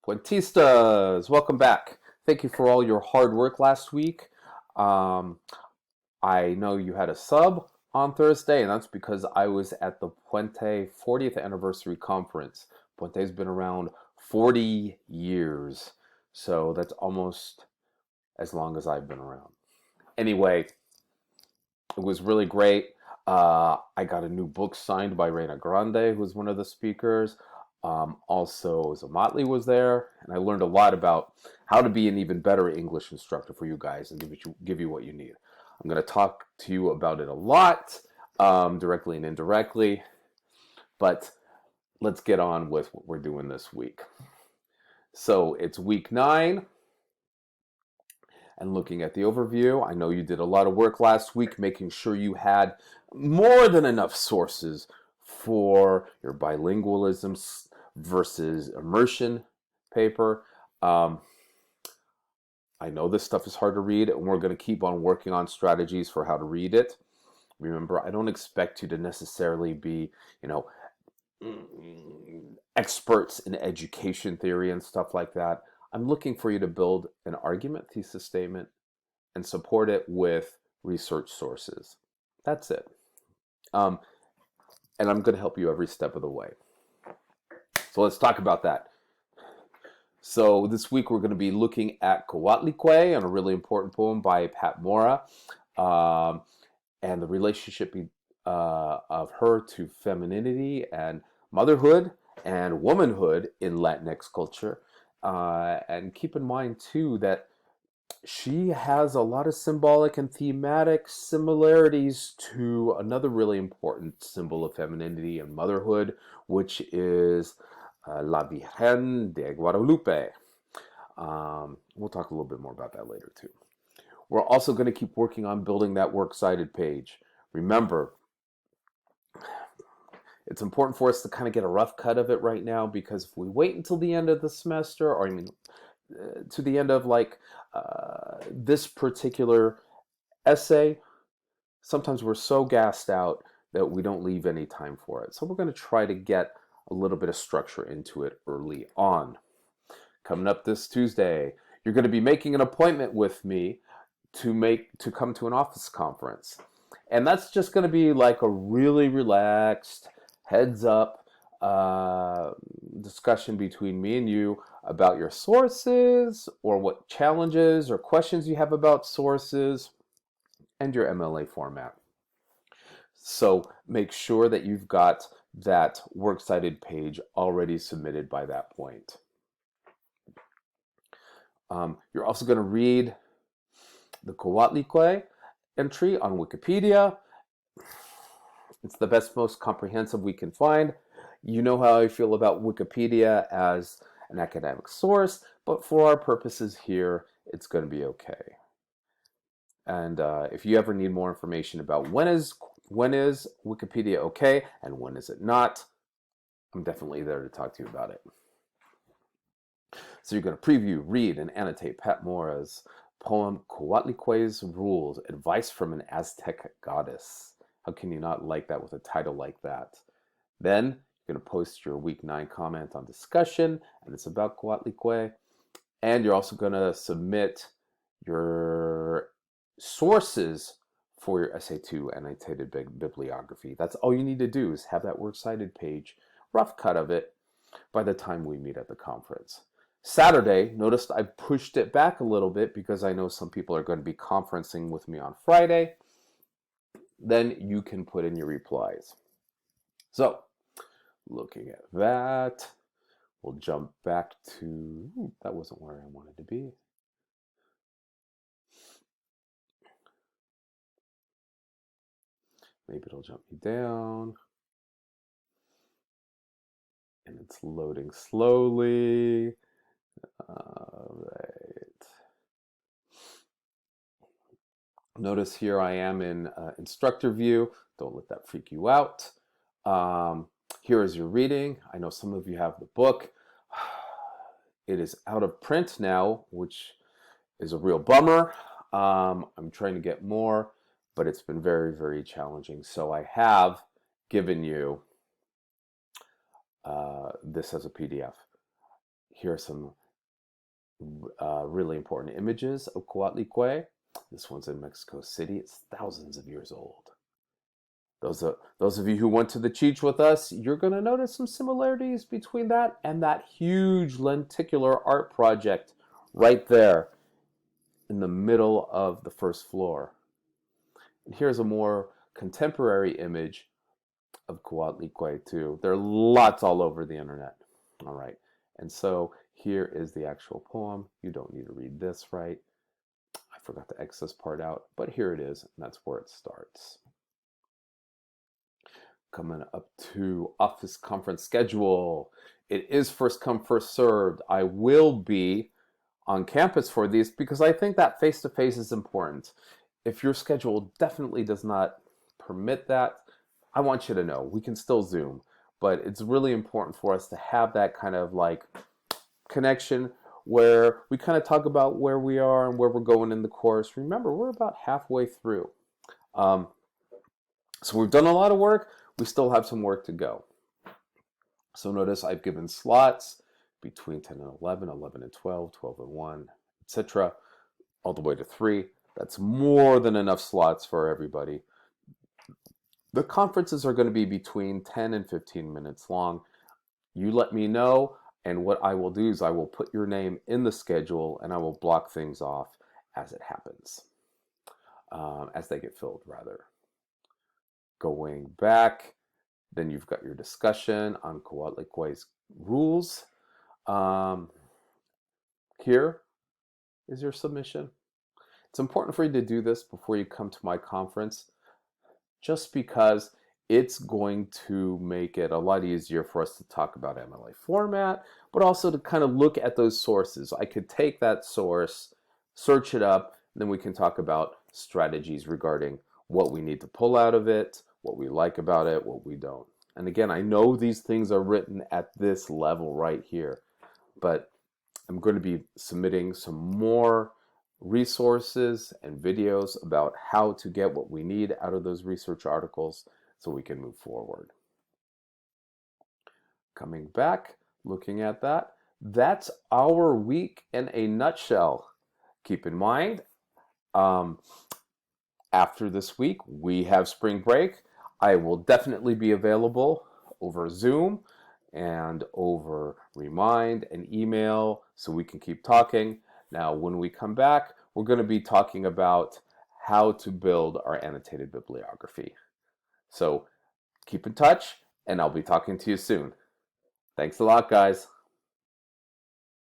Puentistas, welcome back. Thank you for all your hard work last week. Um, I know you had a sub on Thursday, and that's because I was at the Puente 40th anniversary conference. Puente's been around 40 years, so that's almost as long as I've been around. Anyway, it was really great. I got a new book signed by Reina Grande, who was one of the speakers. Also, Zamatli was there, and I learned a lot about how to be an even better English instructor for you guys and give you what you need. I'm going to talk to you about it a lot, directly and indirectly, but let's get on with what we're doing this week. So it's week 9. And looking at the overview, I know you did a lot of work last week making sure you had more than enough sources for your bilingualism versus immersion paper. I know this stuff is hard to read, and we're going to keep on working on strategies for how to read it. Remember, I don't expect you to necessarily be, experts in education theory and stuff like that. I'm looking for you to build an argument, thesis statement, and support it with research sources. That's it. And I'm going to help you every step of the way. So let's talk about that. So this week we're going to be looking at Coatlicue and a really important poem by Pat Mora, and the relationship of her to femininity and motherhood and womanhood in Latinx culture. And keep in mind, too, that she has a lot of symbolic and thematic similarities to another really important symbol of femininity and motherhood, which is La Virgen de Guadalupe. We'll talk a little bit more about that later, too. We're also going to keep working on building that works-cited page. Remember, it's important for us to kind of get a rough cut of it right now, because if we wait until the end of the semester, or to the end of this particular essay, sometimes we're so gassed out that we don't leave any time for it. So we're going to try to get a little bit of structure into it early on. Coming up this Tuesday, you're going to be making an appointment with me to come to an office conference. And that's just going to be like a really relaxed, heads up discussion between me and you about your sources, or what challenges or questions you have about sources, and your MLA format. So make sure that you've got that works cited page already submitted by that point. You're also going to read the Coatlicue entry on Wikipedia. It's the best, most comprehensive we can find. You know how I feel about Wikipedia as an academic source, but for our purposes here, it's going to be okay. And if you ever need more information about when is Wikipedia okay and when is it not, I'm definitely there to talk to you about it. So you're going to preview, read, and annotate Pat Mora's poem Coatlicue's Rules, Advice from an Aztec Goddess. How can you not like that with a title like that? Then you're going to post your week 9 comment on discussion, and it's about Coatlicue. And you're also going to submit your sources for your Essay 2 annotated bibliography. That's all you need to do, is have that works cited page, rough cut of it, by the time we meet at the conference. Saturday, notice I pushed it back a little bit because I know some people are going to be conferencing with me on Friday. Then you can put in your replies. So, looking at that, we'll jump back to, that wasn't where I wanted to be. Maybe it'll jump me down. And it's loading slowly. All right. Notice here I am in instructor view. Don't let that freak you out. Here is your reading. I know some of you have the book. It is out of print now, which is a real bummer. I'm trying to get more, but it's been very, very challenging. So I have given you this as a PDF. Here are some really important images of Coatlicue. This one's in Mexico City. It's thousands of years old. Those of you who went to the Cheech with us, you're going to notice some similarities between that and that huge lenticular art project right there in the middle of the first floor. And here's a more contemporary image of Coatlicue too. There are lots all over the internet. All right. And so here is the actual poem. You don't need to read this, right? I forgot to X this part out, but here it is, and that's where it starts. Coming up to office conference schedule. It is first come, first served. I will be on campus for these because I think that face-to-face is important. If your schedule definitely does not permit that, I want you to know we can still Zoom, but it's really important for us to have that kind of like connection where we kind of talk about where we are and where we're going in the course. Remember, we're about halfway through. So we've done a lot of work. We still have some work to go. So notice I've given slots between 10 and 11, 11 and 12, 12 and 1, etc., all the way to 3. That's more than enough slots for everybody. The conferences are going to be between 10 and 15 minutes long. You let me know, and what I will do is I will put your name in the schedule and I will block things off as it happens, as they get filled, rather. Going back, then you've got your discussion on Coatlicue's rules. Here is your submission. It's important for you to do this before you come to my conference, just because it's going to make it a lot easier for us to talk about MLA format, but also to kind of look at those sources. I could take that source, search it up, and then we can talk about strategies regarding what we need to pull out of it, what we like about it, what we don't. And again, I know these things are written at this level right here, but I'm going to be submitting some more resources and videos about how to get what we need out of those research articles so we can move forward. Coming back, looking at that, that's our week in a nutshell. Keep in mind, after this week, we have spring break. I will definitely be available over Zoom and over Remind and email so we can keep talking. Now, when we come back, we're going to be talking about how to build our annotated bibliography. So keep in touch, and I'll be talking to you soon. Thanks a lot, guys.